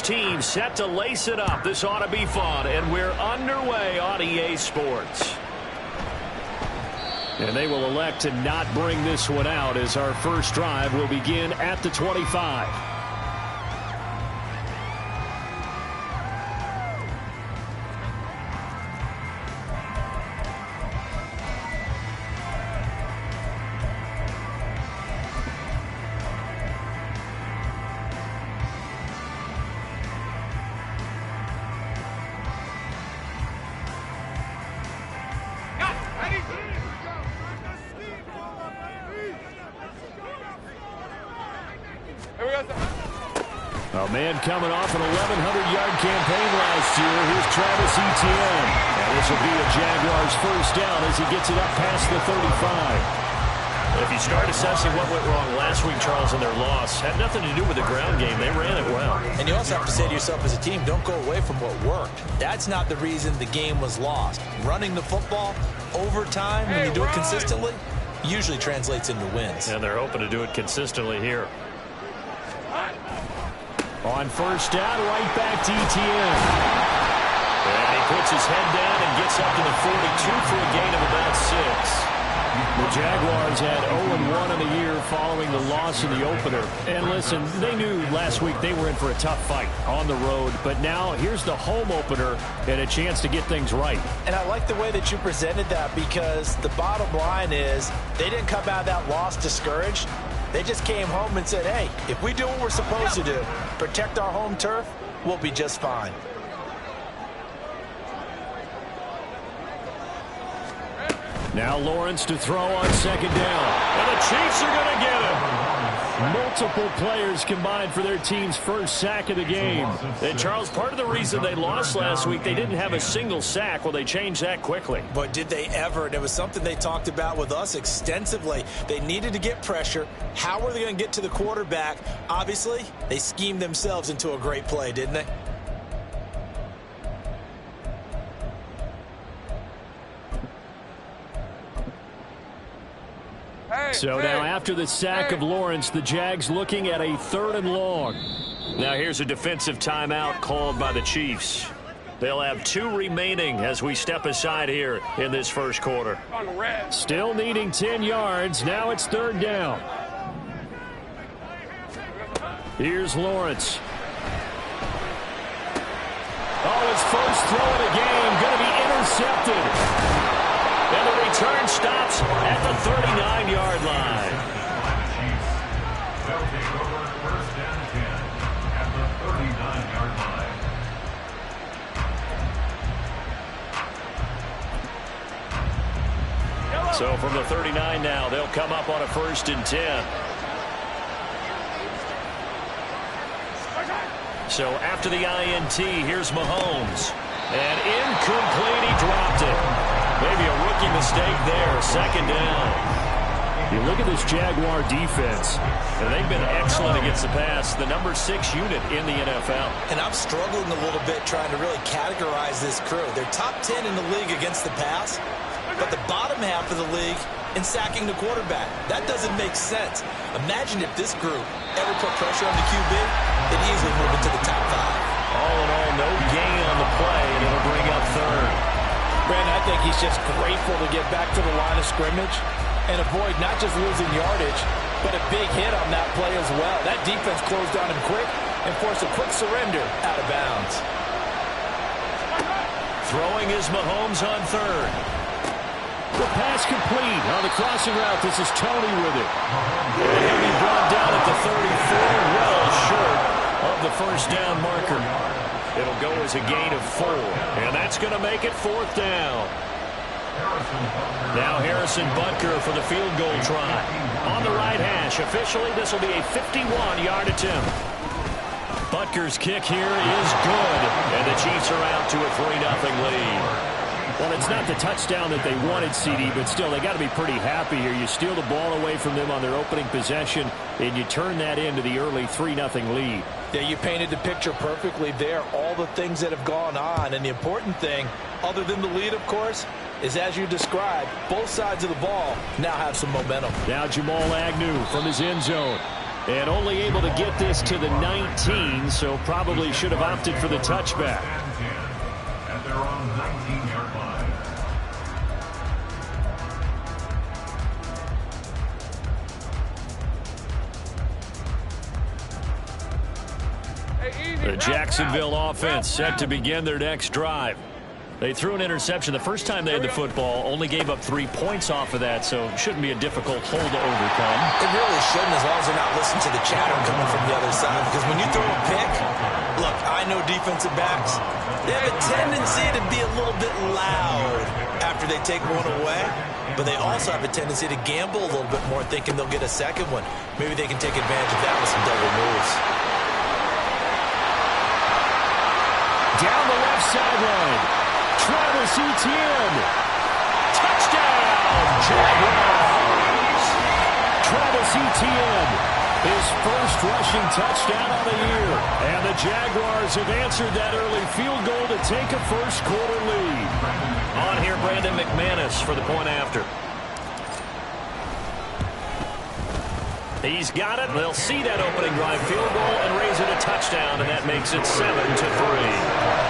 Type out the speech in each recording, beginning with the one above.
team set to lace it up. This ought to be fun, and we're underway on EA Sports. And they will elect to not bring this one out as our first drive will begin at the 25. A man coming off an 1,100-yard campaign last year. Here's Travis Etienne. And this will be a Jaguars first down as he gets it up past the 35. If you start assessing what went wrong last week, Charles, in their loss, had nothing to do with the ground game. They ran it well. And you also have to say to yourself as a team, don't go away from what worked. That's not the reason the game was lost. Running the football over time, when you do it consistently, usually translates into wins. And they're hoping to do it consistently here. On first down, right back to Etienne. And he puts his head down and gets up to the 42 for a gain of about 6. The Jaguars had 0-1 in the year following the loss in the opener. And listen, they knew last week they were in for a tough fight on the road. But now here's the home opener and a chance to get things right. And I like the way that you presented that, because the bottom line is they didn't come out of that loss discouraged. They just came home and said, hey, if we do what we're supposed to do, protect our home turf, we'll be just fine. Now Lawrence to throw on second down. And the Chiefs are going to get him. Multiple players combined for their team's first sack of the game. And Charles, part of the reason they lost last week, they didn't have a single sack. Well, they changed that quickly. But did they ever? And it was something they talked about with us extensively. They needed to get pressure. How were they going to get to the quarterback? Obviously, they schemed themselves into a great play, didn't they? So now after the sack of Lawrence, the Jags looking at a 3rd and long. Now here's a defensive timeout called by the Chiefs. They'll have 2 remaining as we step aside here in this first quarter. Still needing 10 yards. Now it's 3rd down. Here's Lawrence. Oh, his first throw of the game going to be intercepted. And the return stops at the 39-yard line. So from the 39 now, they'll come up on a 1st and 10. So after the INT, here's Mahomes. And incomplete, he dropped it. Maybe a rookie mistake there, 2nd down. You look at this Jaguar defense, and they've been excellent against the pass, the number 6 unit in the NFL. And I'm struggling a little bit trying to really categorize this crew. They're top 10 in the league against the pass, but the bottom half of the league in sacking the quarterback. That doesn't make sense. Imagine if this group ever put pressure on the QB, they'd easily move into the top 5. All in all, no gain on the play, and it'll bring up 3rd. Brandon, I think he's just grateful to get back to the line of scrimmage and avoid not just losing yardage, but a big hit on that play as well. That defense closed on him quick and forced a quick surrender out of bounds. Throwing is Mahomes on 3rd. The pass complete on the crossing route. This is Tony with it. And he'll be brought down at the 34, well short of the first down marker. It'll go as a gain of 4, and that's going to make it 4th down. Now Harrison Butker for the field goal try. On the right hash, officially this will be a 51-yard attempt. Butker's kick here is good, and the Chiefs are out to a 3-0 lead. Well, it's not the touchdown that they wanted, CD, but still, they got to be pretty happy here. You steal the ball away from them on their opening possession, and you turn that into the early 3-0 lead. Yeah, you painted the picture perfectly there, all the things that have gone on. And the important thing, other than the lead, of course, is as you described, both sides of the ball now have some momentum. Now Jamal Agnew from his end zone. And only able to get this to the 19, so probably should have opted for the touchback. And they're on 19-yard line. The Jacksonville offense set to begin their next drive. They threw an interception the first time they had the football, only gave up 3 points off of that, so it shouldn't be a difficult hole to overcome. It really shouldn't, as long as they're not listening to the chatter coming from the other side, because when you throw a pick, look, I know defensive backs, they have a tendency to be a little bit loud after they take one away, but they also have a tendency to gamble a little bit more, thinking they'll get a second one. Maybe they can take advantage of that with some double moves. Down the left sideline, Travis Etienne. Touchdown, Jaguars. Travis Etienne, his first rushing touchdown of the year. And the Jaguars have answered that early field goal to take a first-quarter lead. On here, Brandon McManus for the point after. He's got it. They'll see that opening drive field goal and raise it a touchdown, and that makes it 7-3.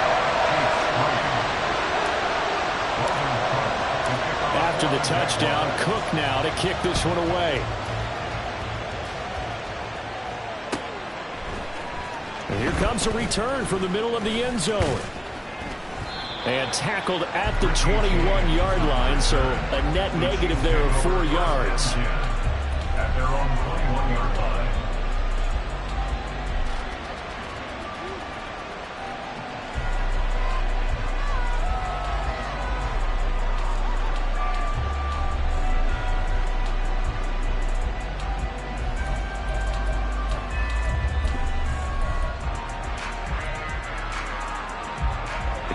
After the touchdown, Cook now to kick this one away. And here comes a return from the middle of the end zone. And tackled at the 21-yard line, so a net negative there of 4 yards. At their own 21-yard line.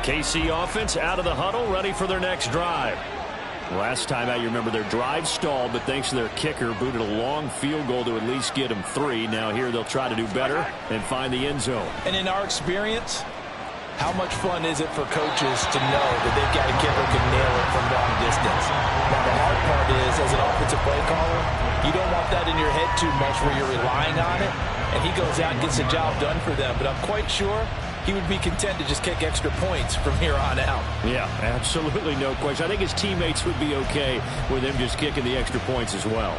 KC offense out of the huddle, ready for their next drive. Last time out, you remember their drive stalled, but thanks to their kicker, booted a long field goal to at least get them 3. Now here they'll try to do better and find the end zone. And in our experience, how much fun is it for coaches to know that they've got a kicker who can nail it from long distance? Now, the hard part is, as an offensive play caller, you don't want that in your head too much where you're relying on it, and he goes out and gets the job done for them. But I'm quite sure he would be content to just kick extra points from here on out. Yeah, absolutely no question. I think his teammates would be okay with him just kicking the extra points as well.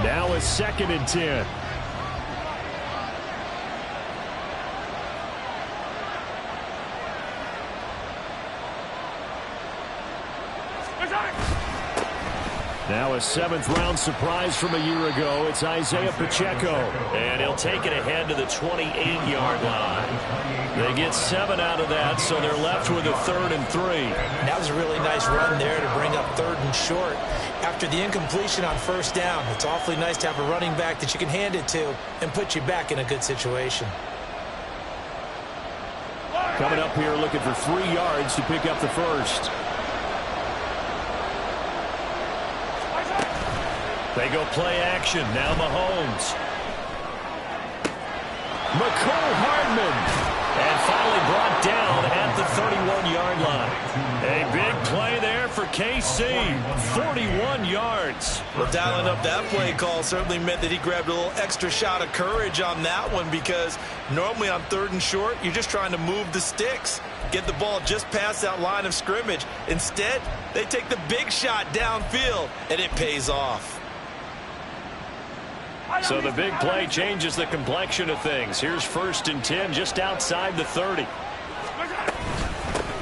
Now a 2nd and 10. Now a 7th-round surprise from a year ago. It's Isaiah Pacheco. And he'll take it ahead to the 28-yard line. They get 7 out of that, so they're left with a 3rd and 3. That was a really nice run there to bring up 3rd and short. After the incompletion on 1st down, it's awfully nice to have a running back that you can hand it to and put you back in a good situation. Coming up here looking for 3 yards to pick up the first. They go play action. Now Mahomes. Mecole Hardman. And finally brought down at the 31-yard line. A big play there for KC. 41 yards. Well, dialing up that play call certainly meant that he grabbed a little extra shot of courage on that one, because normally on 3rd and short, you're just trying to move the sticks, get the ball just past that line of scrimmage. Instead, they take the big shot downfield, and it pays off. So the big play changes the complexion of things. Here's 1st and 10 just outside the 30.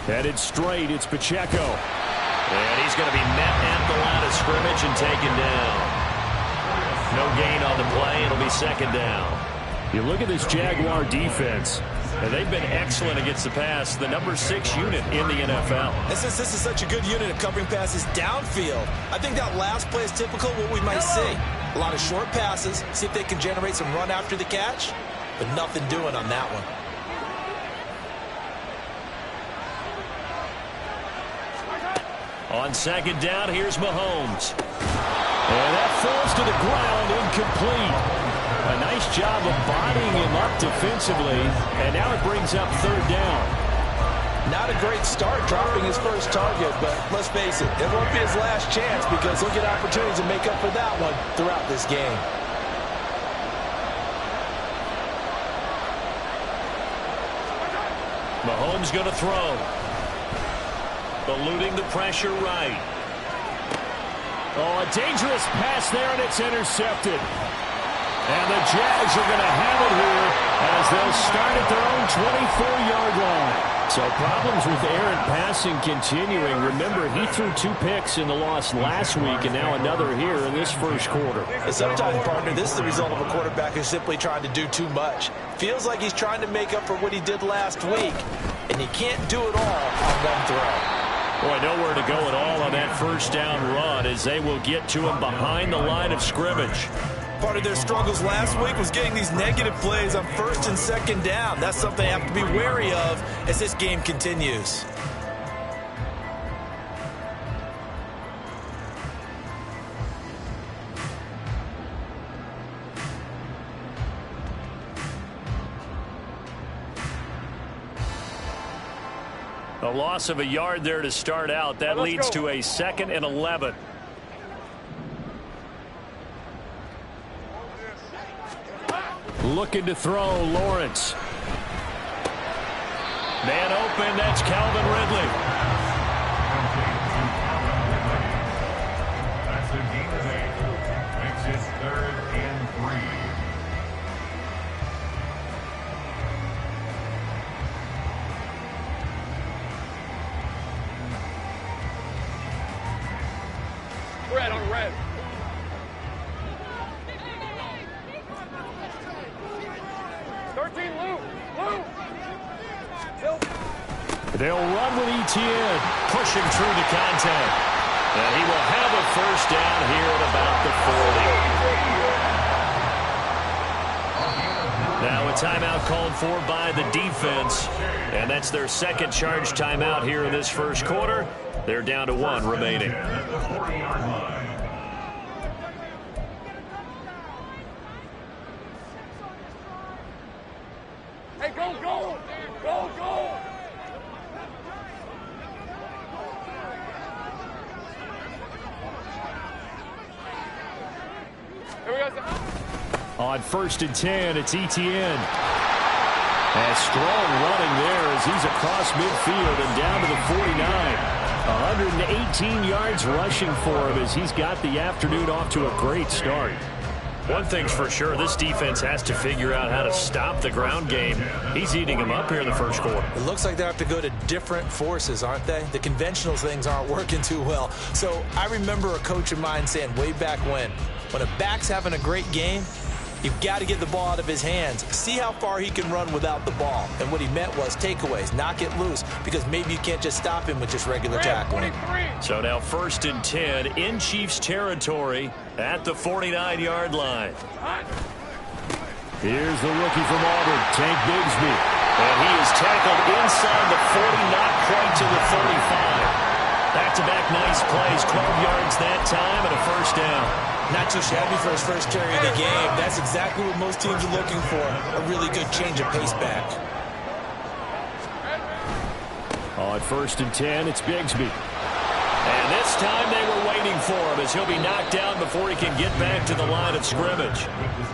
Headed straight, it's Pacheco. And he's going to be met at the line of scrimmage and taken down. No gain on the play. It'll be 2nd down. You look at this Jaguar defense, and they've been excellent against the pass, the number 6 unit in the NFL. And since this is such a good unit of covering passes downfield, I think that last play is typical of what we might see. A lot of short passes, see if they can generate some run after the catch, but nothing doing on that one. On 2nd down, here's Mahomes. And that falls to the ground, incomplete. A nice job of bodying him up defensively, and now it brings up 3rd down. Not a great start dropping his first target, but let's face it, it won't be his last chance because he'll get opportunities to make up for that one throughout this game. Mahomes going to throw. Eluding the pressure right. Oh, a dangerous pass there, and it's intercepted. And the Jags are going to have it here as they'll start at their own 24-yard line. So problems with errant passing continuing. Remember, he threw 2 picks in the loss last week, and now another here in this first quarter. And sometimes, partner, this is the result of a quarterback who's simply trying to do too much. Feels like he's trying to make up for what he did last week, and he can't do it all on one throw. Boy, nowhere to go at all on that first down run as they will get to him behind the line of scrimmage. Part of their struggles last week was getting these negative plays on first and second down. That's something they have to be wary of as this game continues. A loss of a yard there to start out. That leads to a 2nd and 11. Looking to throw, Lawrence. Man open, that's Calvin Ridley. That's the game today. Makes it 3rd and 3. Red on red. They'll run with Etienne. Pushing through the contact. And he will have a first down here at about the 40. Now a timeout called for by the defense. And that's their 2nd charge timeout here in this first quarter. They're down to 1 remaining. At the 40-yard line. Hey, go, go! Go, go! Here we go. On 1st and 10, it's Etienne. And strong running there as he's across midfield and down to the 49. 118 yards rushing for him as he's got the afternoon off to a great start. One thing's for sure, this defense has to figure out how to stop the ground game. He's eating them up here in the first quarter. It looks like they have to go to different forces, aren't they? The conventional things aren't working too well. So I remember a coach of mine saying way back when a back's having a great game, you've got to get the ball out of his hands. See how far he can run without the ball. And what he meant was takeaways, knock it loose, because maybe you can't just stop him with just regular tackling. So now 1st and 10 in Chiefs territory at the 49-yard line. Here's the rookie from Auburn, Tank Bigsby. And he is tackled inside the 40, not quite to the 35. Back-to-back nice plays, 12 yards that time and a first down. Not too shabby for his first carry of the game. That's exactly what most teams are looking for, a really good change of pace back. On 1st and 10, it's Bigsby. And this time they were waiting for him as he'll be knocked down before he can get back to the line of scrimmage.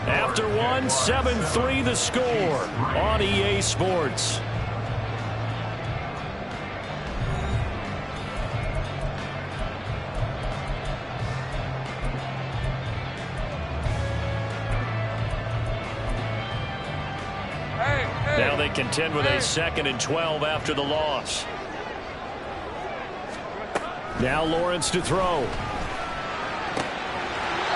After 1, 7-3 the score on EA Sports. Now they contend with a 2nd and 12 after the loss. Now Lawrence to throw.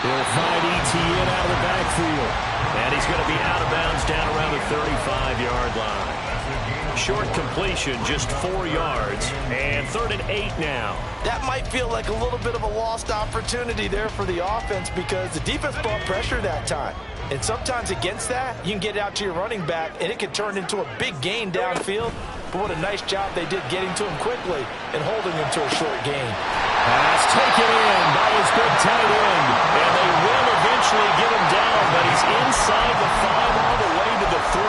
He'll find Etienne out of the backfield. And he's going to be out of bounds down around the 35-yard line. Short completion, just 4 yards, and 3rd and 8 now. That might feel like a little bit of a lost opportunity there for the offense because the defense brought pressure that time. And sometimes against that, you can get out to your running back, and it can turn into a big gain downfield. But what a nice job they did getting to him quickly and holding him to a short gain. Pass taken in by his big tight end. And they will eventually get him down, but he's inside the 5 all the way to the 3.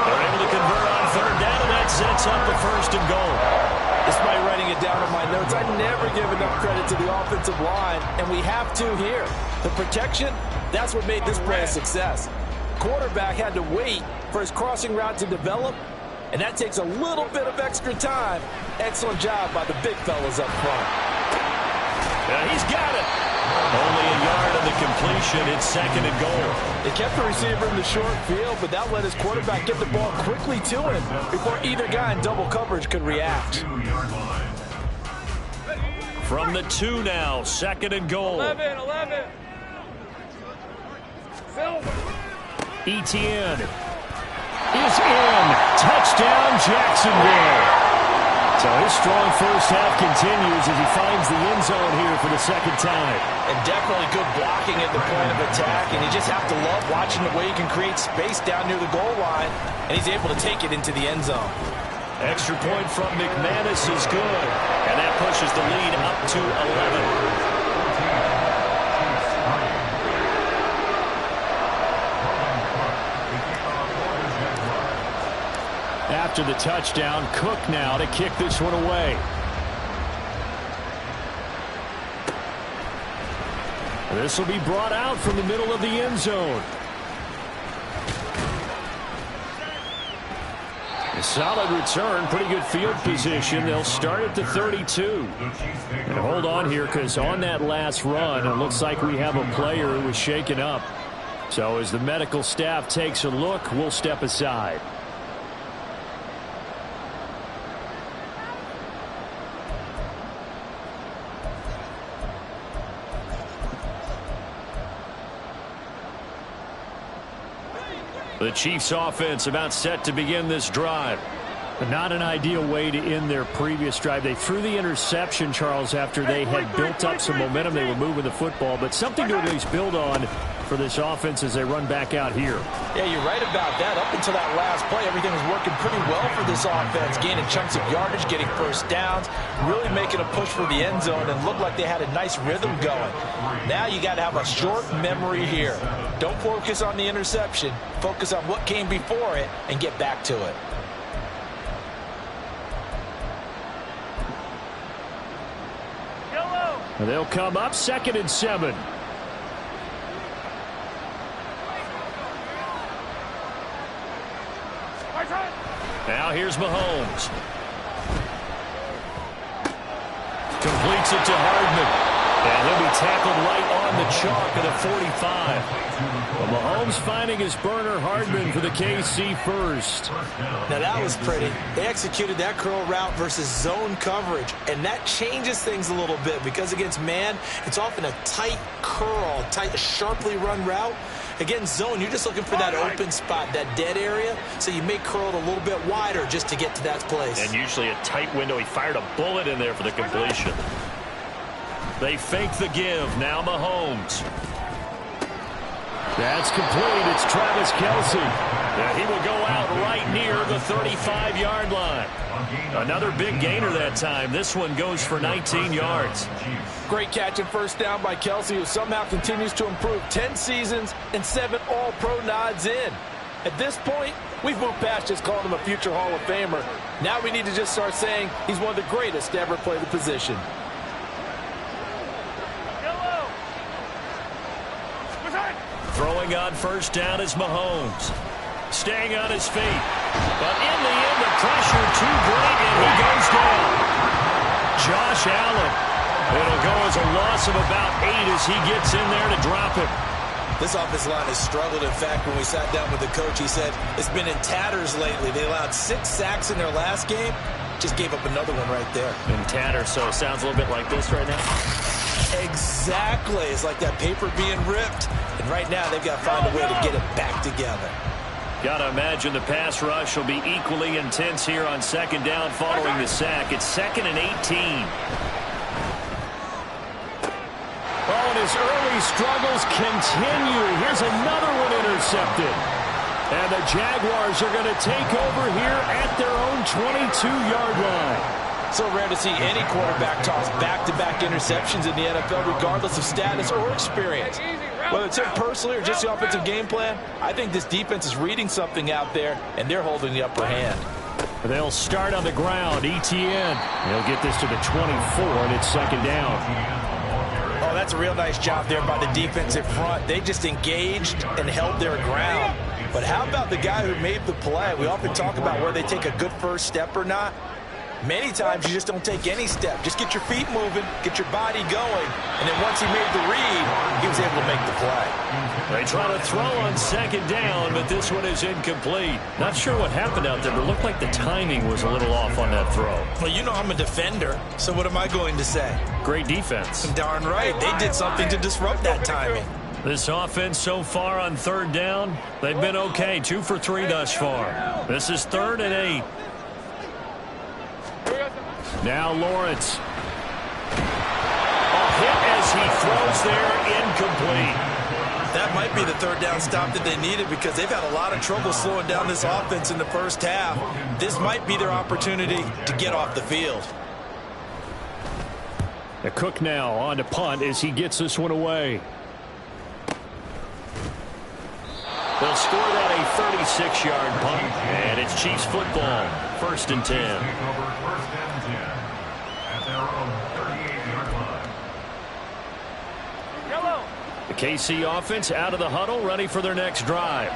They're able to convert on 3rd down, and that sets up the 1st and goal. Despite writing it down in my notes, I never give enough credit to the offensive line, and we have to here. The protection, that's what made this play a success. Quarterback had to wait for his crossing route to develop, and that takes a little bit of extra time. Excellent job by the big fellas up front. He's got it. Only a yard on the completion. It's 2nd and goal. They kept the receiver in the short field, but that let his quarterback get the ball quickly to him before either guy in double coverage could react. From the 2 now, 2nd and goal. 11. Etienne is in. Touchdown, Jacksonville. So his strong first half continues as he finds the end zone here for the 2nd time. And definitely good blocking at the point of attack, and you just have to love watching the way he can create space down near the goal line, and he's able to take it into the end zone. Extra point from McManus is good, and that pushes the lead up to 11. After the touchdown, Cook now to kick this one away. This will be brought out from the middle of the end zone. A solid return, pretty good field position. They'll start at the 32. And hold on here, because on that last run, it looks like we have a player who was shaken up. So as the medical staff takes a look, we'll step aside. The Chiefs offense about set to begin this drive. But not an ideal way to end their previous drive. They threw the interception, Charles, after they had built up some momentum. They were moving the football, but something to at least build on for this offense as they run back out here. Yeah, you're right about that. Up until that last play, everything was working pretty well for this offense, gaining chunks of yardage, getting first downs, really making a push for the end zone, and looked like they had a nice rhythm going. Now you got to have a short memory here. Don't focus on the interception. Focus on what came before it and get back to it. They'll come up 2nd and 7. Now here's Mahomes. Completes it to Hardman. And he'll be tackled right on the chalk of the 45. Well, Mahomes finding his burner, Hardman for the KC first. Now that was pretty. They executed that curl route versus zone coverage, and that changes things a little bit because against man, it's often a tight curl, tight, sharply run route. Against zone, you're just looking for that open spot, that dead area, so you may curl it a little bit wider just to get to that place. And usually a tight window. He fired a bullet in there for the completion. They fake the give. Now Mahomes. That's complete. It's Travis Kelce. Yeah, he will go out right near the 35-yard line. Another big gainer that time. This one goes for 19 yards. Great catch and first down by Kelce, who somehow continues to improve. 10 seasons and 7 All-Pro nods in. At this point, we've moved past just calling him a future Hall of Famer. Now we need to just start saying he's one of the greatest to ever play the position. Throwing on first down is Mahomes. Staying on his feet. But in the end, the pressure too great, and he goes down. Josh Allen. It'll go as a loss of about 8 as he gets in there to drop it. This offensive line has struggled. In fact, when we sat down with the coach, he said it's been in tatters lately. They allowed 6 sacks in their last game. Just gave up another one right there. In tatters, so it sounds a little bit like this right now. Exactly. It's like that paper being ripped. And right now, they've got to find a way to get it back together. Got to imagine the pass rush will be equally intense here on second down following the sack. It's 2nd and 18. Oh, and his early struggles continue. Here's another one intercepted. And the Jaguars are going to take over here at their own 22-yard line. So rare to see any quarterback toss back-to-back interceptions in the NFL, regardless of status or experience. Whether it's him personally or just the offensive game plan, I think this defense is reading something out there, and they're holding the upper hand. They'll start on the ground. Etienne. They'll get this to the 24, and it's 2nd down. Oh, that's a real nice job there by the defensive front. They just engaged and held their ground. But how about the guy who made the play? We often talk about where they take a good first step or not. Many times you just don't take any step. Just get your feet moving, get your body going, and then once he made the read, he was able to make the play. They try to throw on second down, but this one is incomplete. Not sure what happened out there, but it looked like the timing was a little off on that throw. Well, you know I'm a defender, so what am I going to say? Great defense. Darn right. They did something to disrupt that timing. This offense so far on third down, they've been okay. 2 for 3 thus far. This is 3rd and 8. Now Lawrence. A hit as he throws there, incomplete. That might be the third down stop that they needed because they've had a lot of trouble slowing down this offense in the first half. This might be their opportunity to get off the field. The Cook now on to punt as he gets this one away. They'll score that a 36-yard punt, and it's Chiefs football. 1st and 10. First and 10 at their own 38-yard line. Yellow. The KC offense out of the huddle, ready for their next drive.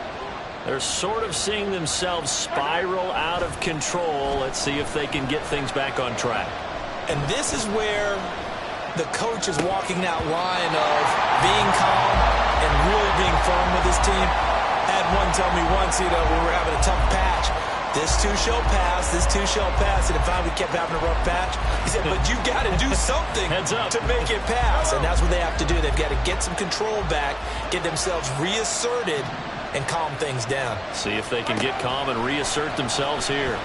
They're sort of seeing themselves spiral out of control. Let's see if they can get things back on track. And this is where the coach is walking that line of being calm and really being firm with his team. I had one tell me once, when we were having a tough patch, this too shall pass, this too shall pass. And if we kept having a rough patch, he said, but you got to do something to make it pass. And that's what they have to do. They've got to get some control back, get themselves reasserted, and calm things down. See if they can get calm and reassert themselves here.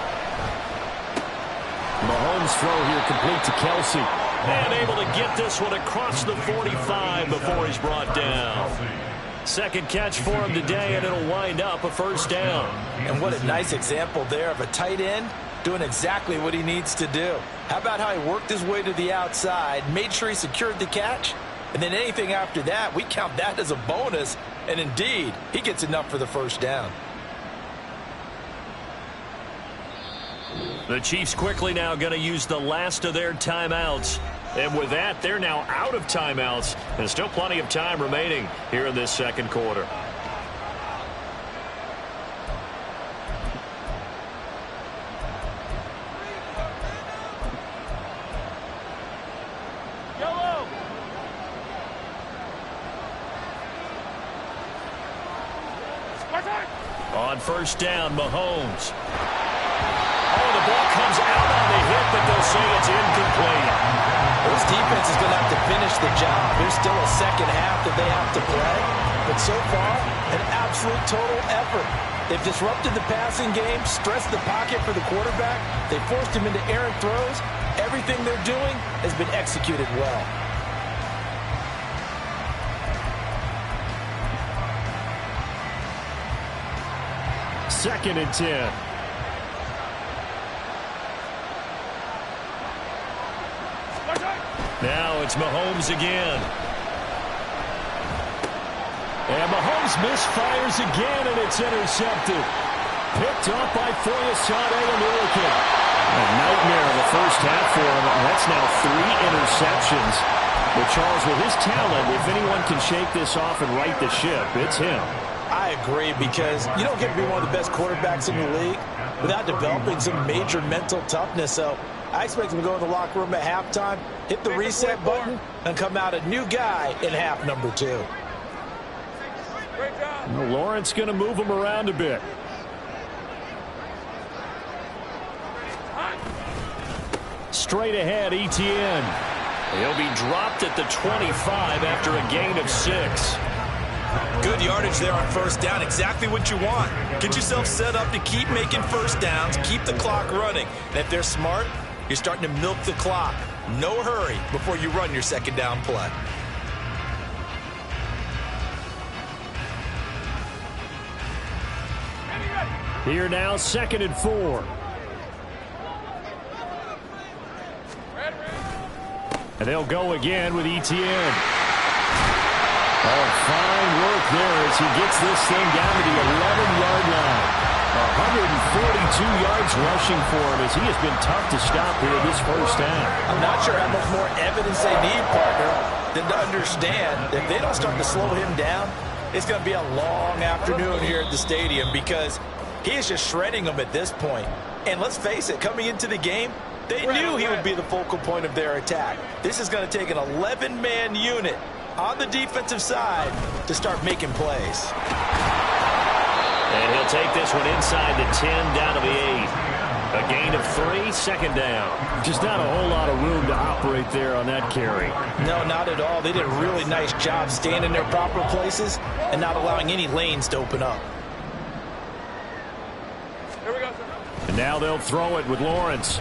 Mahomes' throw here complete to Kelsey. And able to get this one across the 45 before he's brought down. Second catch for him today, and it'll wind up a first down. And what a nice example there of a tight end doing exactly what he needs to do. How about how he worked his way to the outside, made sure he secured the catch, and then anything after that, we count that as a bonus. And indeed, he gets enough for the first down. The Chiefs quickly now going to use the last of their timeouts. And with that, they're now out of timeouts. And still plenty of time remaining here in this second quarter. Yellow. On first down, Mahomes. Oh, the ball comes out on the hit, but they'll say it's incomplete. This defense is going to have to finish the job. There's still a second half that they have to play. But so far, an absolute total effort. They've disrupted the passing game, stressed the pocket for the quarterback. They forced him into errant throws. Everything they're doing has been executed well. Second and 10. Now it's Mahomes again. And Mahomes misfires again, and it's intercepted. Picked up by Foyesade Oluokun. A nightmare in the first half for him, and that's now 3 interceptions. But Charles, with his talent, if anyone can shake this off and right the ship, it's him. I agree, because you don't get to be one of the best quarterbacks in the league without developing some major mental toughness. So I expect him to go in the locker room at halftime, hit the reset button, and come out a new guy in half number 2. Great job. Well, Lawrence going to move him around a bit. Straight ahead, Etienne. He'll be dropped at the 25 after a gain of 6. Good yardage there on first down. Exactly what you want. Get yourself set up to keep making first downs, keep the clock running. And if they're smart, you're starting to milk the clock. No hurry before you run your second down play. Here now, 2nd and 4. And they'll go again with Etienne. Oh, fine work there as he gets this thing down to the 11-yard line. 142 yards rushing for him as he has been tough to stop here this first half. I'm not sure how much more evidence they need, partner, than to understand that if they don't start to slow him down, it's going to be a long afternoon here at the stadium because he is just shredding them at this point. And let's face it, coming into the game, they knew he would be the focal point of their attack. This is going to take an 11-man unit on the defensive side to start making plays. And he'll take this one inside the 10, down to the 8. A gain of 3, second down. Just not a whole lot of room to operate there on that carry. No, not at all. They did a really nice job staying in their proper places and not allowing any lanes to open up. Here we go, sir. And now they'll throw it with Lawrence.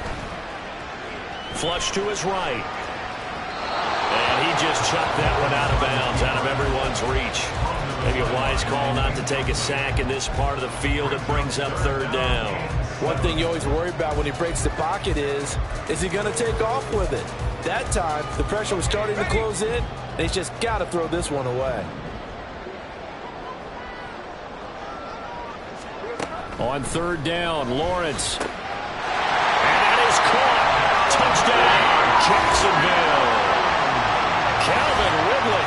Flush to his right. And he just chucked that one out of bounds, out of everyone's reach. Maybe a wise call not to take a sack in this part of the field. It brings up third down. One thing you always worry about when he breaks the pocket is he going to take off with it? That time, the pressure was starting to close in, and he's just got to throw this one away. On third down, Lawrence. And that is caught. Touchdown, Jacksonville. Calvin Ridley,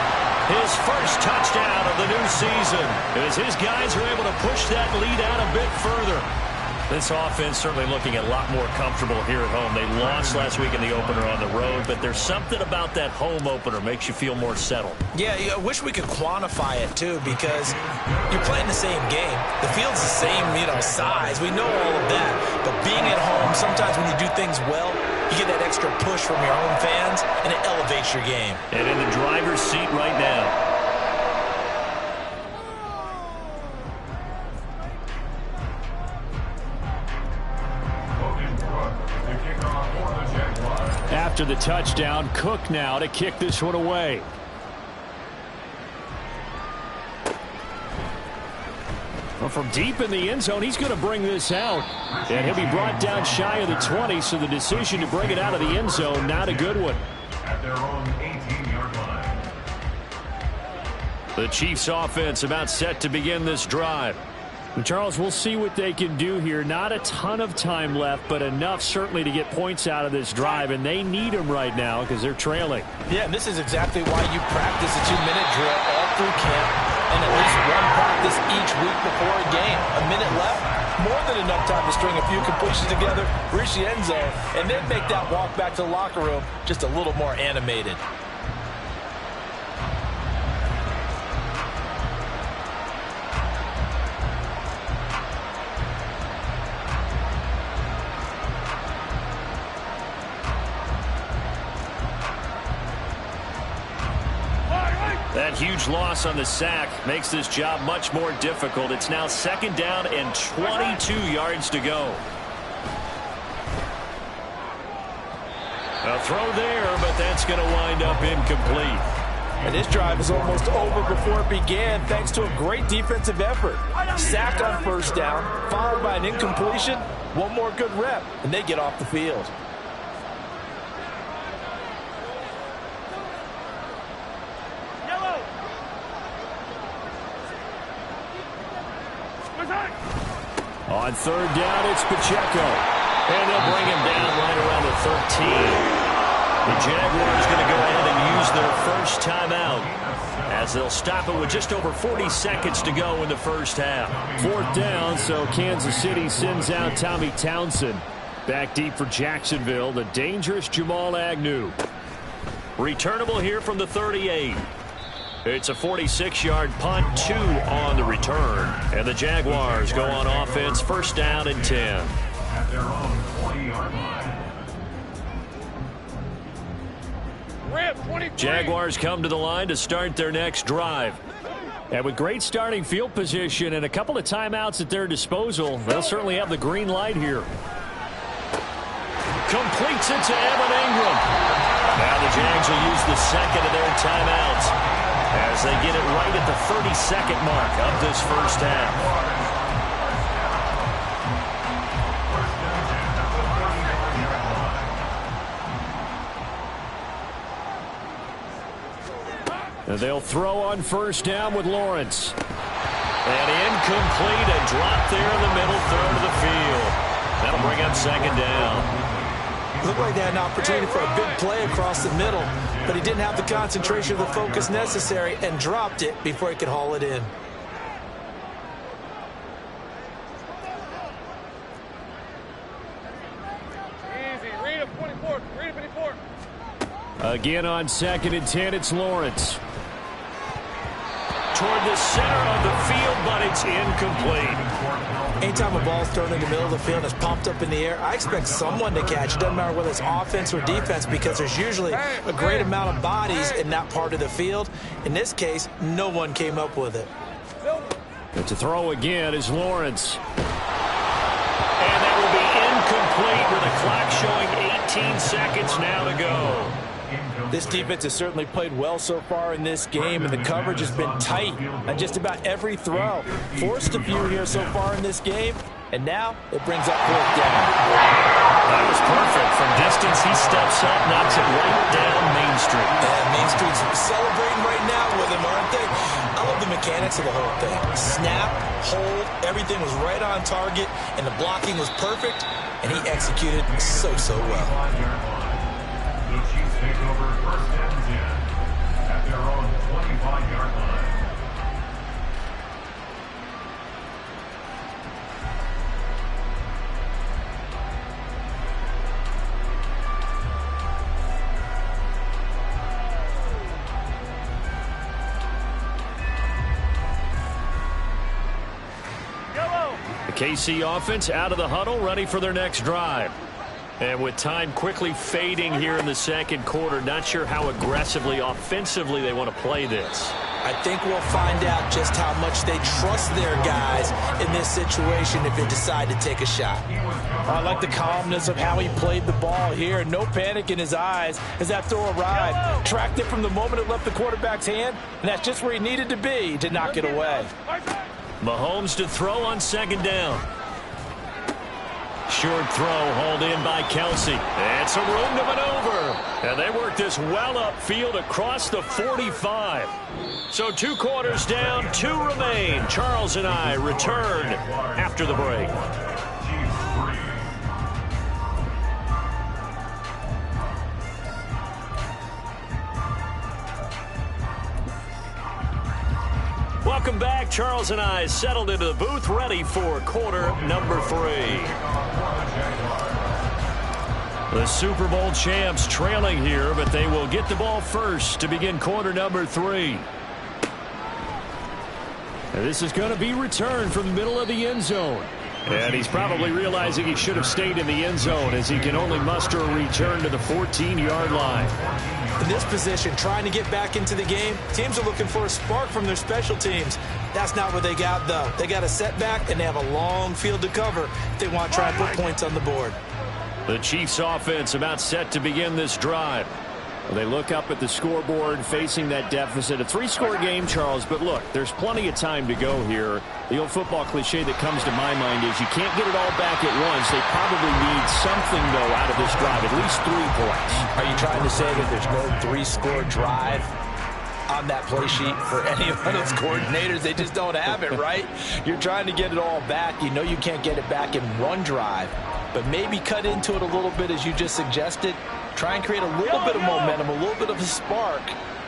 his first touchdown of the new season, as his guys are able to push that lead out a bit further. This offense certainly looking a lot more comfortable here at home. They lost last week in the opener on the road, but there's something about that home opener makes you feel more settled. Yeah, I wish we could quantify it, too, because you're playing the same game. The field's the same, size. We know all of that. But being at home, sometimes when you do things well, you get that extra push from your home fans, and it elevates your game. And in the driver's seat right now. After the touchdown, Cook now to kick this one away. Well, from deep in the end zone, he's going to bring this out. And he'll be brought down shy of the 20, so the decision to bring it out of the end zone, not a good one. At their own 18-yard line. The Chiefs offense about set to begin this drive. And Charles, we'll see what they can do here. Not a ton of time left, but enough certainly to get points out of this drive, and they need them right now because they're trailing. Yeah, and this is exactly why you practice a 2-minute drill all through camp and at least one practice each week before a game. A minute left, more than enough time to string a few completions together, reach the end zone, and then make that walk back to the locker room just a little more animated. That huge loss on the sack makes this job much more difficult. It's now second down and 22 yards to go. A throw there, but that's going to wind up incomplete. And this drive is almost over before it began thanks to a great defensive effort. Sacked on first down, followed by an incompletion. One more good rep, and they get off the field. On third down, it's Pacheco. And they'll bring him down right around the 13. The Jaguars going to go ahead and use their first timeout as they'll stop it with just over 40 seconds to go in the first half. Fourth down, so Kansas City sends out Tommy Townsend. Back deep for Jacksonville, the dangerous Jamal Agnew. Returnable here from the 38. It's a 46-yard punt, 2 on the return. And the Jaguars go on offense, first down and 10. At their own 20-yard line. Rip, 23. Jaguars come to the line to start their next drive. And with great starting field position and a couple of timeouts at their disposal, they'll certainly have the green light here. Completes it to Evan Ingram. Now the Jags will use the second of their timeouts as they get it right at the 30-second mark of this first half. And they'll throw on first down with Lawrence. And incomplete, a drop there in the middle third of the field. That'll bring up second down. Looked like they had an opportunity for a big play across the middle. but he didn't have the concentration or the focus necessary and dropped it before he could haul it in. Easy. Read it, 24. Read it, 54. Again on 2nd and 10, it's Lawrence. Toward the center of the field, but it's incomplete. Anytime a ball's thrown in the middle of the field and it's pumped up in the air, I expect someone to catch. It doesn't matter whether it's offense or defense because there's usually a great amount of bodies in that part of the field. In this case, no one came up with it. But to throw again is Lawrence. And that will be incomplete with a clock showing 18 seconds now to go. This defense has certainly played well so far in this game, and the coverage has been tight on just about every throw. Forced a few here so far in this game, and now it brings up 4th down. That was perfect. From distance, he steps up, knocks it right down Main Street. And Main Street's celebrating right now with him, aren't they? I love the mechanics of the whole thing. Snap, hold, everything was right on target, and the blocking was perfect, and he executed so well. The Chiefs take over 1st and 10 at their own 25-yard line. The KC offense out of the huddle, ready for their next drive. And with time quickly fading here in the 2nd quarter, not sure how aggressively, offensively they want to play this. I think we'll find out just how much they trust their guys in this situation if they decide to take a shot. I like the calmness of how he played the ball here. No panic in his eyes as that throw arrived. Tracked it from the moment it left the quarterback's hand, and that's just where he needed to be to knock it away. Mahomes to throw on 2nd down. Short throw hauled in by Kelsey. And some room to maneuver. And they work this well upfield across the 45. So 2 quarters down, 2 remain. Charles and I return after the break. Welcome back. Charles and I settled into the booth, ready for quarter number 3. The Super Bowl champs trailing here, but they will get the ball first to begin quarter number 3. And this is going to be returned from the middle of the end zone. And he's probably realizing he should have stayed in the end zone as he can only muster a return to the 14-yard line. In this position, trying to get back into the game, teams are looking for a spark from their special teams. That's not what they got, though. They got a setback, and they have a long field to cover if they want to try and put points on the board. The Chiefs offense about set to begin this drive. They look up at the scoreboard facing that deficit. A 3-score game, Charles, but look, there's plenty of time to go here. The old football cliche that comes to my mind is you can't get it all back at once. They probably need something, though, out of this drive, at least 3 points. Are you trying to say that there's no 3-score drive on that play sheet for any of those coordinators? They just don't have it, right? You're trying to get it all back. You know you can't get it back in one drive, but maybe cut into it a little bit as you just suggested. Try and create a little bit of momentum, a little bit of a spark,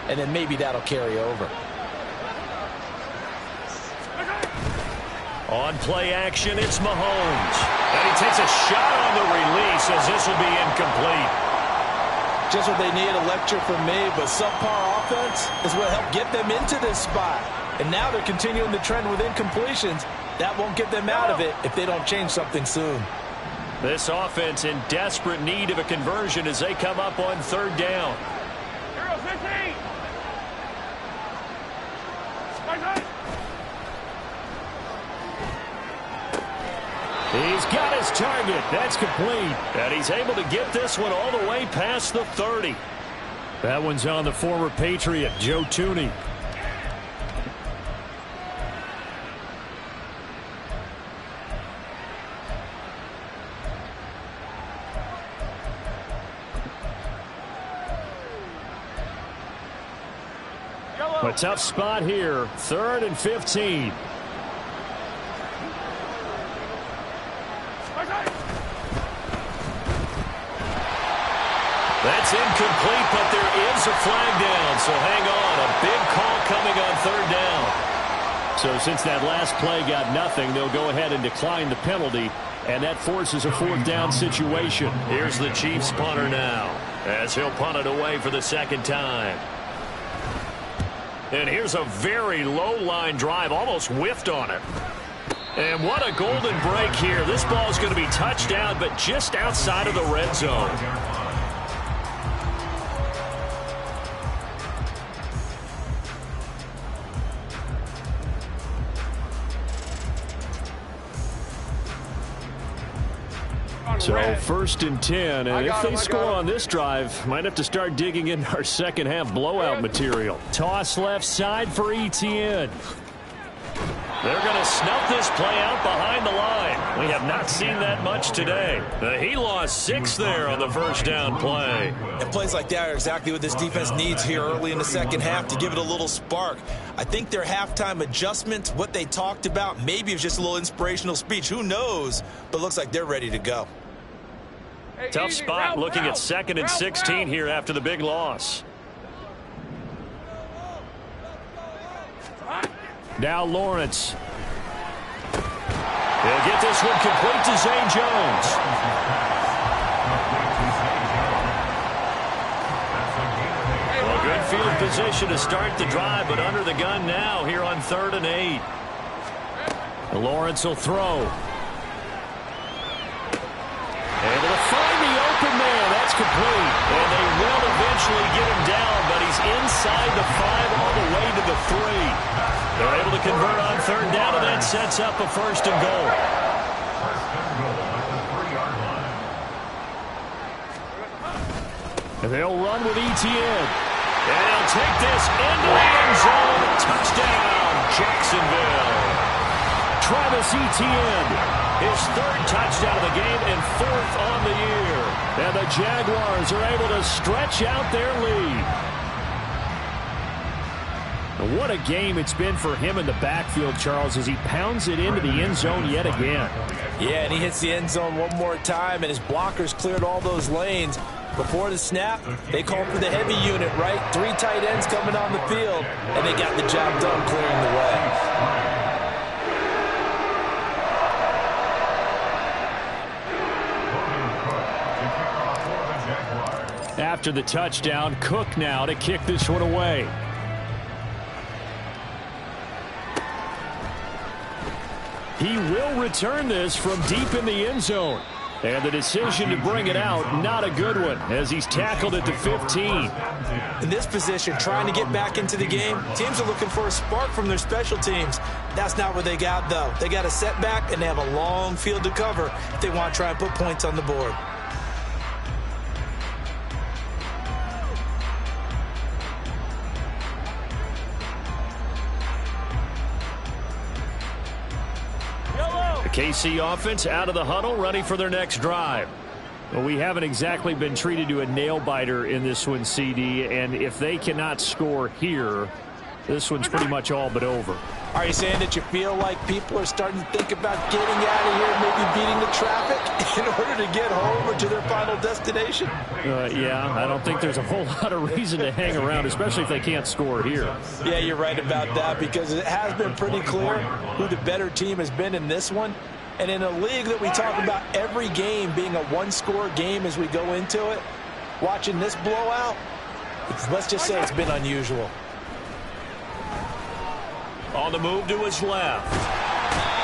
and then maybe that'll carry over. On play action, it's Mahomes. And he takes a shot on the release as this will be incomplete. Just what they need, a lecture from me, but subpar offense is what helped get them into this spot. And now they're continuing the trend with incompletions. That won't get them out of it if they don't change something soon. This offense in desperate need of a conversion as they come up on 3rd down. 0-15. He's got his target. That's complete. And he's able to get this one all the way past the 30. That one's on the former Patriot, Joe Thuney. A tough spot here. 3rd and 15. That's incomplete, but there is a flag down, so hang on. A big call coming on third down. So since that last play got nothing, they'll go ahead and decline the penalty, and that forces a fourth down situation. Here's the Chiefs punter now, as he'll punt it away for the second time. And here's a very low line drive, almost whiffed on it. And what a golden break here. This ball is going to be touchdown, but just outside of the red zone. So 1st and 10, and if they score on this drive, might have to start digging in our second half blowout material. Toss left side for Etienne. They're going to snuff this play out behind the line. We have not seen that much today. He lost 6 there on the first down play. And plays like that are exactly what this defense needs here early in the second half to give it a little spark. I think their halftime adjustment, what they talked about, maybe it was just a little inspirational speech. Who knows? But it looks like they're ready to go. Tough spot looking at 2nd and 16 here after the big loss. Now Lawrence. He'll get this one complete to Zane Jones. Well, good field position to start the drive, but under the gun now here on 3rd and 8. Lawrence will throw. Able to find the open man. That's complete. And they will eventually get him down, but he's inside the 5 all the way to the 3. They're able to convert on 3rd down, and that sets up a 1st and goal. 1st and goal at the 3-yard line. And they'll run with Etienne. And he'll take this into the end zone. Touchdown, Jacksonville. Travis Etienne. His 3rd touchdown of the game and 4th on the year. And the Jaguars are able to stretch out their lead. And what a game it's been for him in the backfield, Charles, as he pounds it into the end zone yet again. Yeah, and he hits the end zone one more time, and his blockers cleared all those lanes. Before the snap, they called for the heavy unit, right? 3 tight ends coming on the field, and they got the job done clearing the way. After the touchdown, Cook now to kick this one away. He will return this from deep in the end zone. And the decision to bring it out, not a good one, as he's tackled at the 15. In this position, trying to get back into the game, teams are looking for a spark from their special teams. That's not what they got, though. They got a setback, and they have a long field to cover if they want to try and put points on the board. The KC offense out of the huddle, ready for their next drive. Well, we haven't exactly been treated to a nail-biter in this one, CD, and if they cannot score here, this one's pretty much all but over. Are you saying that you feel like people are starting to think about getting out of here, maybe beating the traffic in order to get home or to their final destination? Yeah, I don't think there's a whole lot of reason to hang around, especially if they can't score here. Yeah, you're right about that, because it has been pretty clear who the better team has been in this one. And in a league that we talk about every game being a one-score game as we go into it, watching this blowout, let's just say it's been unusual. On the move to his left.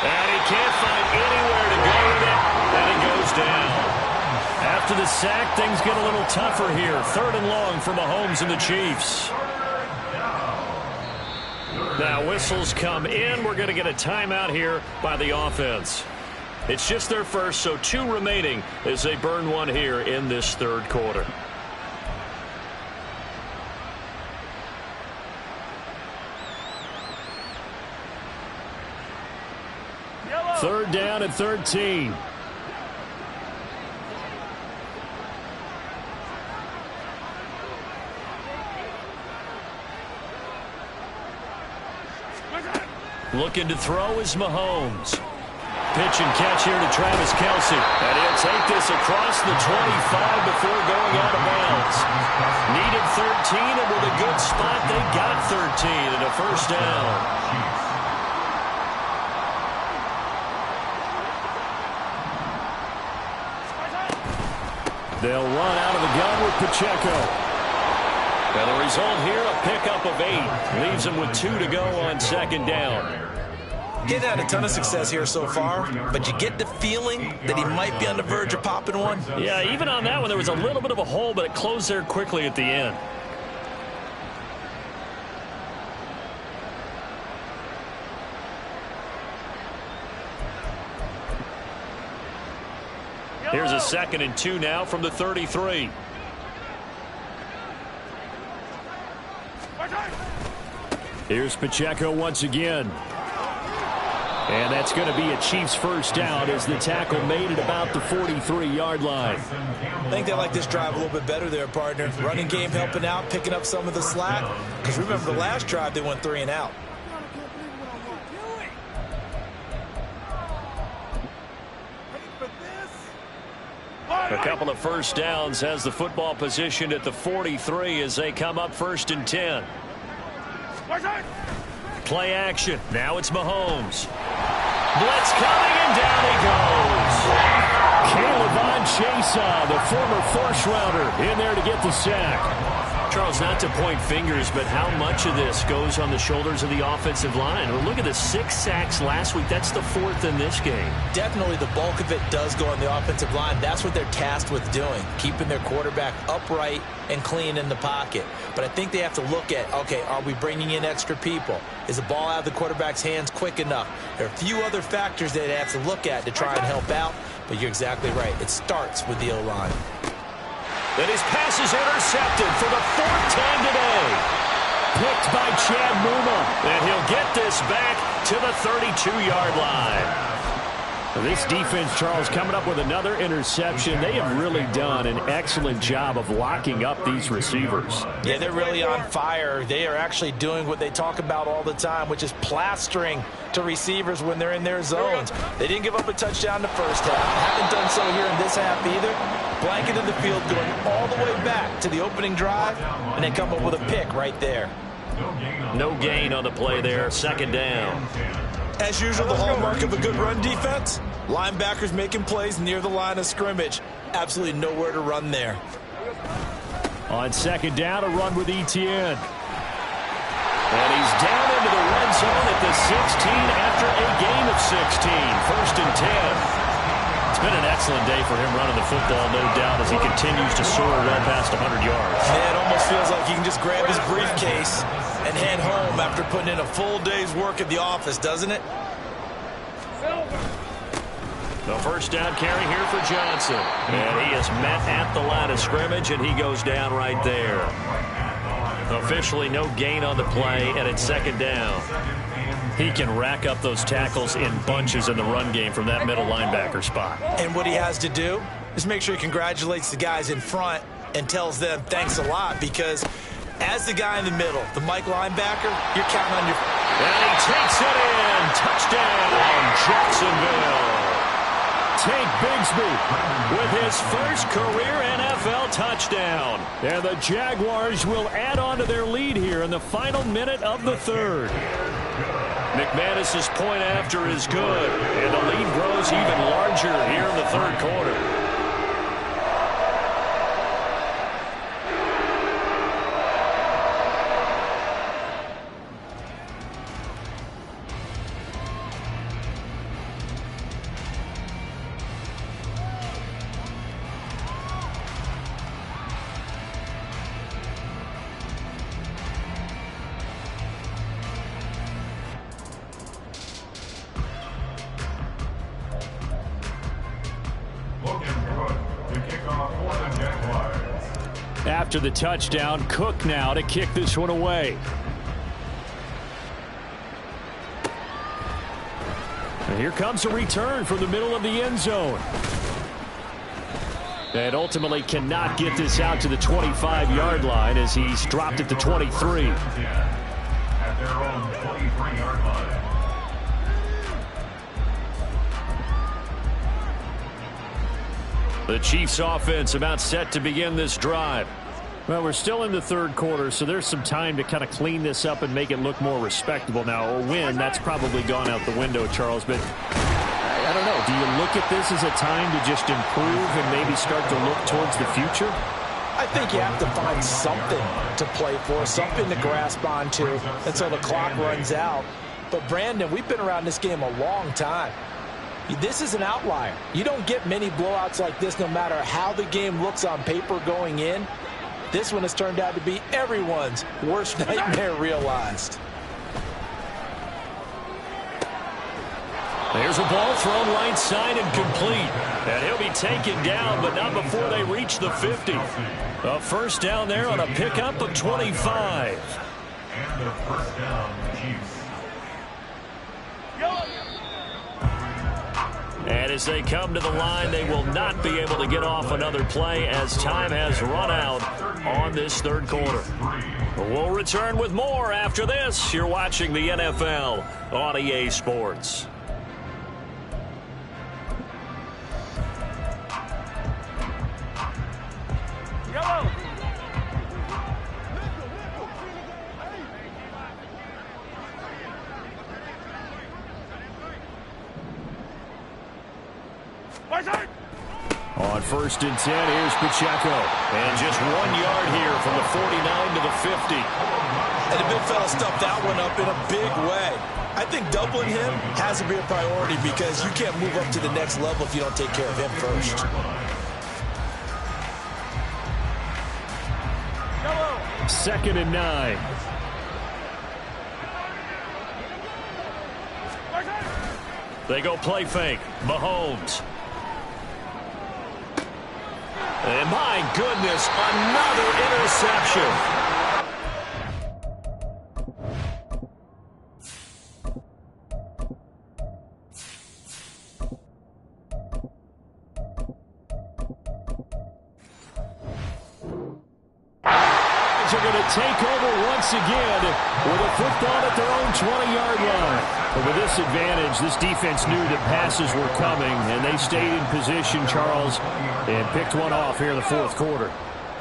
And he can't find anywhere to go with it, and he goes down. After the sack, things get a little tougher here. 3rd and long for Mahomes and the Chiefs. Now whistles come in. We're going to get a timeout here by the offense. It's just their first, so 2 remaining as they burn one here in this 3rd quarter. Third down and 13. Looking to throw is Mahomes. pitch and catch here to Travis Kelce. And he'll take this across the 25 before going out of bounds. Needed 13, and with a good spot, they got 13 and a first down. They'll run out of the gun with Pacheco. And the result here, a pickup of 8. Leaves them with 2 to go on second down. He's had a ton of success here so far, but you get the feeling that he might be on the verge of popping one. Yeah, even on that one, there was a little bit of a hole, but it closed there quickly at the end. Here's a 2nd and 2 now from the 33. Here's Pacheco once again. And that's going to be a Chiefs first down as the tackle made at about the 43-yard line. I think they like this drive a little bit better there, partner. Running game helping out, picking up some of the slack. Because remember, the last drive, they went 3 and out. A couple of first downs has the football positioned at the 43 as they come up 1st and 10. Play action. Now it's Mahomes. Blitz coming, and down he goes. K'Lavon Chaisson, the former first-rounder, in there to get the sack. Charles, not to point fingers, but how much of this goes on the shoulders of the offensive line? Well, look at the 6 sacks last week. That's the 4th in this game. Definitely the bulk of it does go on the offensive line. That's what they're tasked with doing, keeping their quarterback upright and clean in the pocket. But I think they have to look at, okay, are we bringing in extra people? Is the ball out of the quarterback's hands quick enough? There are a few other factors they have to look at to try and help out, but you're exactly right. It starts with the O-line. Then his pass is intercepted for the 4th time today. Picked by Chad Muma. And he'll get this back to the 32-yard line. This defense, Charles, coming up with another interception. They have really done an excellent job of locking up these receivers. Yeah, they're really on fire. They are actually doing what they talk about all the time, which is plastering to receivers when they're in their zones. They didn't give up a touchdown in the first half. Haven't done so here in this half either. Blanketed the field, going all the way back to the opening drive, and they come up with a pick right there. No gain on the play there. 2nd down. As usual, the hallmark of a good run defense, linebackers making plays near the line of scrimmage. Absolutely nowhere to run there. On 2nd down, a run with Etienne. And he's down into the red zone at the 16 after a gain of 16. 1st and 10. It's been an excellent day for him running the football, no doubt, as he continues to soar well past 100 yards. Yeah, it almost feels like he can just grab his briefcase and head home after putting in a full day's work at the office, doesn't it? The first down carry here for Johnson. And he is met at the line of scrimmage, and he goes down right there. Officially no gain on the play, and it's 2nd down. He can rack up those tackles in bunches in the run game from that middle linebacker spot. And what he has to do is make sure he congratulates the guys in front and tells them thanks a lot, because as the guy in the middle, the Mike linebacker, you're counting on your... And he takes it in. Touchdown, Jacksonville. Tank Bigsby with his first career NFL touchdown. And the Jaguars will add on to their lead here in the final minute of the 3rd. McManus's point after is good, and the lead grows even larger here in the 3rd quarter. After the touchdown, Cook now to kick this one away. And here comes a return from the middle of the end zone. And ultimately cannot get this out to the 25-yard line as he's dropped at the 23. At their own 23-yard line. The Chiefs offense about set to begin this drive. Well, we're still in the third quarter, so there's some time to kind of clean this up and make it look more respectable. Now, a win, that's probably gone out the window, Charles, but I don't know. Do you look at this as a time to just improve and maybe start to look towards the future? I think you have to find something to play for, something to grasp onto until the clock runs out. But, Brandon, we've been around this game a long time. This is an outlier. You don't get many blowouts like this no matter how the game looks on paper going in. This one has turned out to be everyone's worst nightmare realized. There's a ball thrown right side and complete. And he'll be taken down, but not before they reach the 50. A first down there on a pickup of 25. And a first down, Chiefs. And as they come to the line, they will not be able to get off another play as time has run out on this third quarter. We'll return with more after this. You're watching the NFL on EA Sports. On 1st and 10, here's Pacheco. And just 1 yard here from the 49 to the 50. And the big fella stuffed that one up in a big way. I think doubling him has to be a priority because you can't move up to the next level if you don't take care of him first. Second and 9. They go play fake. Mahomes. And my goodness, another interception. Are going to take over once again with a football at their own 20-yard line. But with this advantage, this defense knew that passes were coming, and they stayed in position, Charles, and picked one off here in the fourth quarter.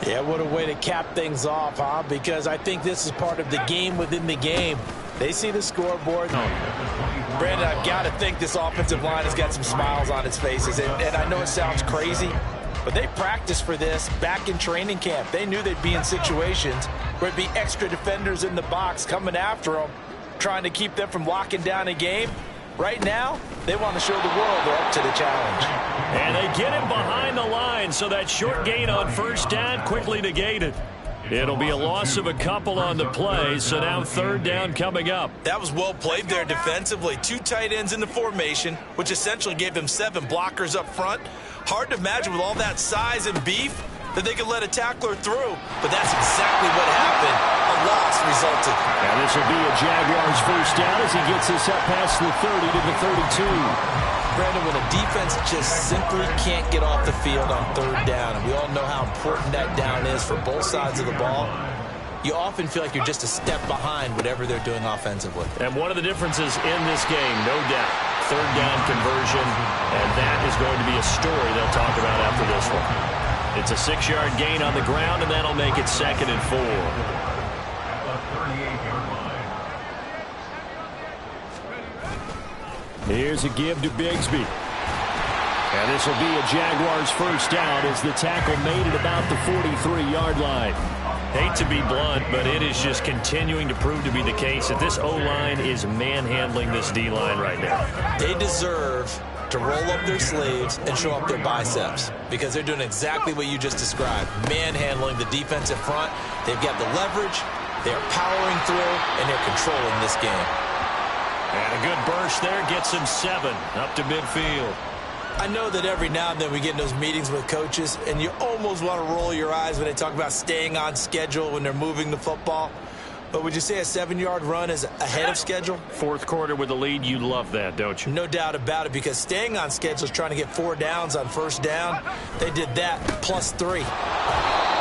Yeah, what a way to cap things off, huh? Because I think this is part of the game within the game. They see the scoreboard. Brandon, I've got to think this offensive line has got some smiles on its faces. And I know it sounds crazy, but they practiced for this back in training camp. They knew they'd be in situations where it'd be extra defenders in the box coming after them, trying to keep them from locking down a game. Right now, they want to show the world they're up to the challenge. And they get him behind the line, so that short gain on first down quickly negated. It'll be a loss of a couple on the play, so now third down coming up. That was well played there defensively. 2 tight ends in the formation, which essentially gave them 7 blockers up front. Hard to imagine with all that size and beef that they could let a tackler through, but that's exactly what happened. A loss resulted. And this will be a Jaguars first down as he gets this up past the 30 to the 32. Brandon, when a defense just simply can't get off the field on third down, and we all know how important that down is for both sides of the ball, you often feel like you're just a step behind whatever they're doing offensively. And one of the differences in this game, no doubt, third down conversion, and that is going to be a story they'll talk about after this one. It's a 6-yard gain on the ground, and that'll make it 2nd and 4. Here's a give to Bigsby. And this will be a Jaguars first down as the tackle made it about the 43-yard line. Hate to be blunt, but it is just continuing to prove to be the case that this O-line is manhandling this D-line right now. They deserve to roll up their sleeves and show up their biceps because they're doing exactly what you just described, manhandling the defensive front. They've got the leverage, they're powering through, and they're controlling this game. And a good burst there gets him 7 up to midfield. I know that every now and then we get in those meetings with coaches, and you almost want to roll your eyes when they talk about staying on schedule when they're moving the football. But would you say a 7-yard run is ahead of schedule? Fourth quarter with the lead, you love that, don't you? No doubt about it, because staying on schedule is trying to get 4 downs on first down. They did that plus 3.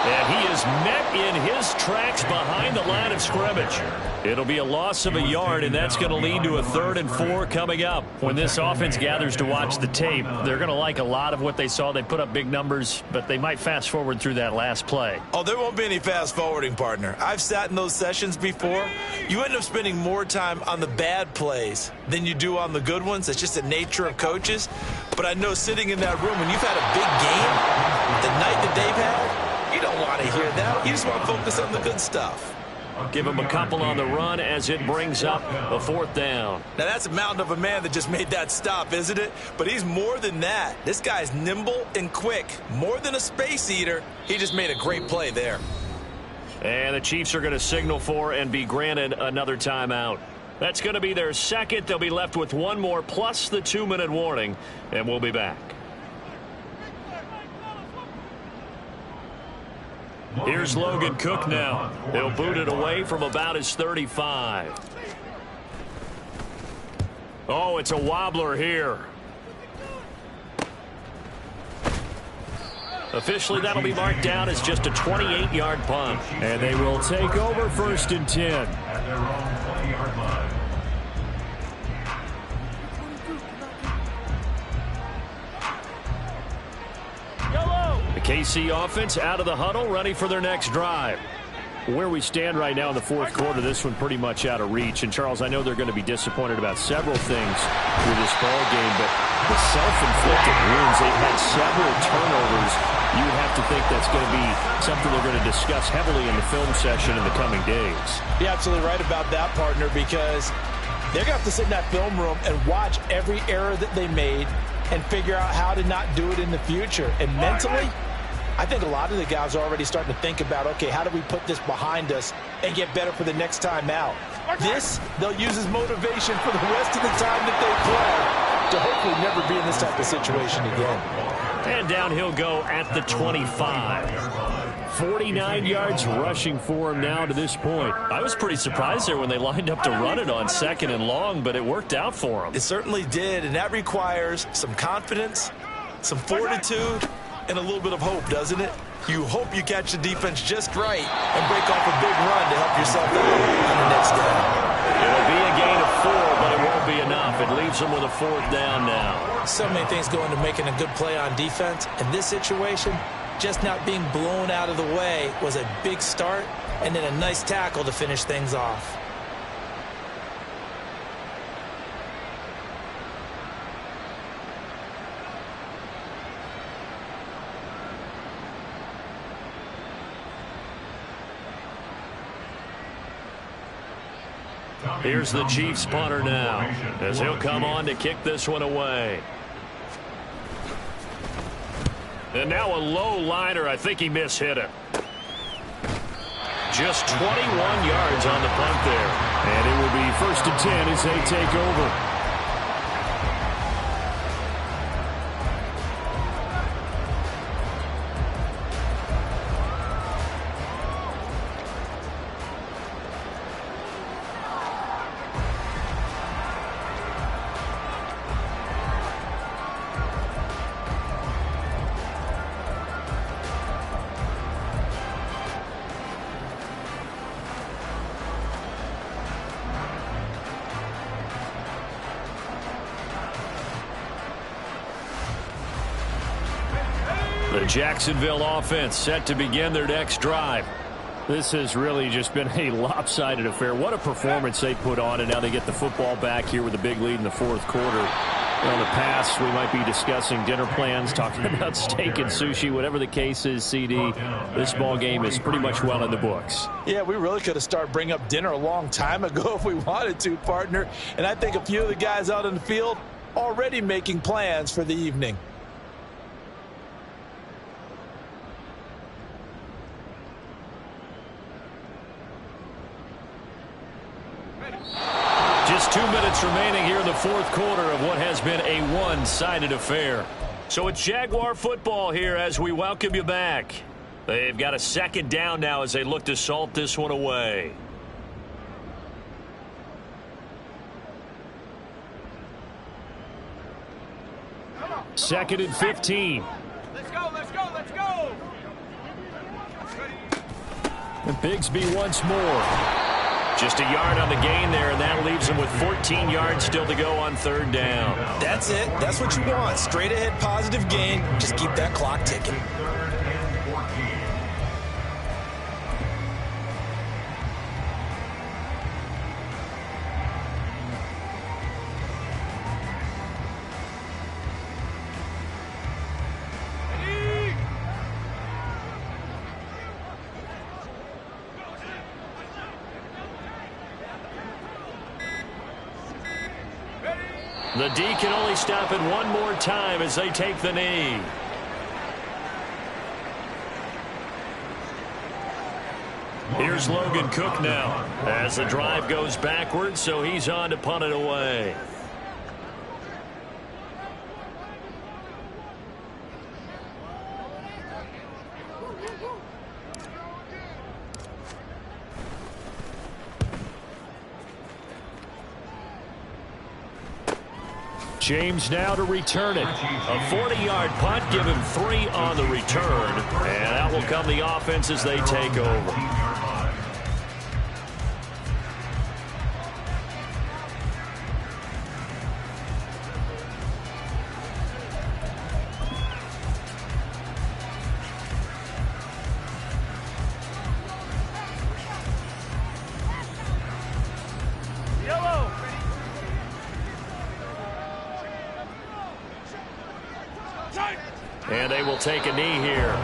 And he is met in his tracks behind the line of scrimmage. It'll be a loss of a yard, and that's going to lead to a 3rd and 4 coming up. When this offense gathers to watch the tape, they're going to like a lot of what they saw. They put up big numbers, but they might fast forward through that last play. Oh, there won't be any fast forwarding, partner. I've sat in those sessions before. You end up spending more time on the bad plays than you do on the good ones. It's just the nature of coaches. But I know sitting in that room, when you've had a big game, the night that they've had, you don't want to hear that. You just want to focus on the good stuff. Give him a couple on the run as it brings up a 4th down. Now, that's a mountain of a man that just made that stop, isn't it? But he's more than that. This guy's nimble and quick. More than a space eater. He just made a great play there. And the Chiefs are going to signal for and be granted another timeout. That's going to be their 2nd. They'll be left with 1 more plus the 2-minute warning, and we'll be back. Here's Logan Cook now. He'll boot it away from about his 35. Oh, it's a wobbler here. Officially, that'll be marked down as just a 28-yard punt. And they will take over 1st and 10. At their own 20-yard line. The KC offense out of the huddle, ready for their next drive. Where we stand right now in the 4th quarter, this one pretty much out of reach. And, Charles, I know they're going to be disappointed about several things through this ball game, but the self-inflicted wounds, they've had several turnovers. You would have to think that's going to be something they're going to discuss heavily in the film session in the coming days. You're absolutely right about that, partner, because they're going to have to sit in that film room and watch every error that they made and figure out how to not do it in the future. And mentally, I think a lot of the guys are already starting to think about, okay, how do we put this behind us and get better for the next time out? This, they'll use as motivation for the rest of the time that they play to hopefully never be in this type of situation again. And down he'll go at the 25. 49 yards rushing for him now to this point. I was pretty surprised there when they lined up to run it on 2nd and long, but it worked out for him. It certainly did, and that requires some confidence, some fortitude, and a little bit of hope, doesn't it? You hope you catch the defense just right and break off a big run to help yourself out on the next down. It'll be a gain of 4, but it won't be enough. It leaves them with a 4th down now. So many things go into making a good play on defense. In this situation, just not being blown out of the way was a big start, and then a nice tackle to finish things off. Here's the Chiefs punter now, as he'll come on to kick this one away. And now a low liner. I think he mishit it. Just 21 yards on the punt there. And it will be 1st and 10 as they take over. The Jacksonville offense set to begin their next drive. This has really just been a lopsided affair. What a performance they put on, and now they get the football back here with a big lead in the 4th quarter. In the past, we might be discussing dinner plans, talking about steak and sushi, whatever the case is, CD. This ball game is pretty much well in the books. Yeah, we really could have started bringing up dinner a long time ago if we wanted to, partner. And I think a few of the guys out in the field already making plans for the evening. Just 2 minutes remaining here in the 4th quarter of what has been a one-sided affair. So it's Jaguar football here as we welcome you back. They've got a 2nd down now as they look to salt this one away. Second and 15. Let's go, let's go, let's go! And Bigsby once more. Just a yard on the gain there, and that leaves him with 14 yards still to go on third down. That's it. That's what you want. Straight ahead positive gain. Just keep that clock ticking. The D can only stop it one more time as they take the knee. Here's Logan Cook now as the drive goes backwards, so he's on to punt it away. James now to return it. A 40-yard punt, give him 3 on the return. And that will come the offense as they take over. And they will take a knee here.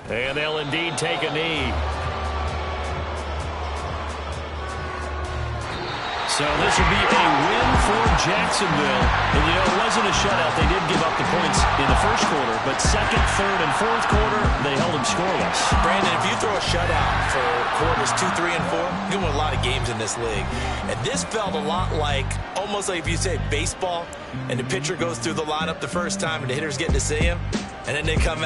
And they'll indeed take a knee. So this will be a win for Jacksonville. And, you know, it wasn't a shutout. They did give up the points in the first quarter. But second, third, and fourth quarter, they held them scoreless. Brandon, if you throw a shutout for quarters 2, 3, and 4, you're going to win a lot of games in this league. And this felt a lot like, almost like if you say baseball, and the pitcher goes through the lineup the first time, and the hitters get to see him, and then they come out.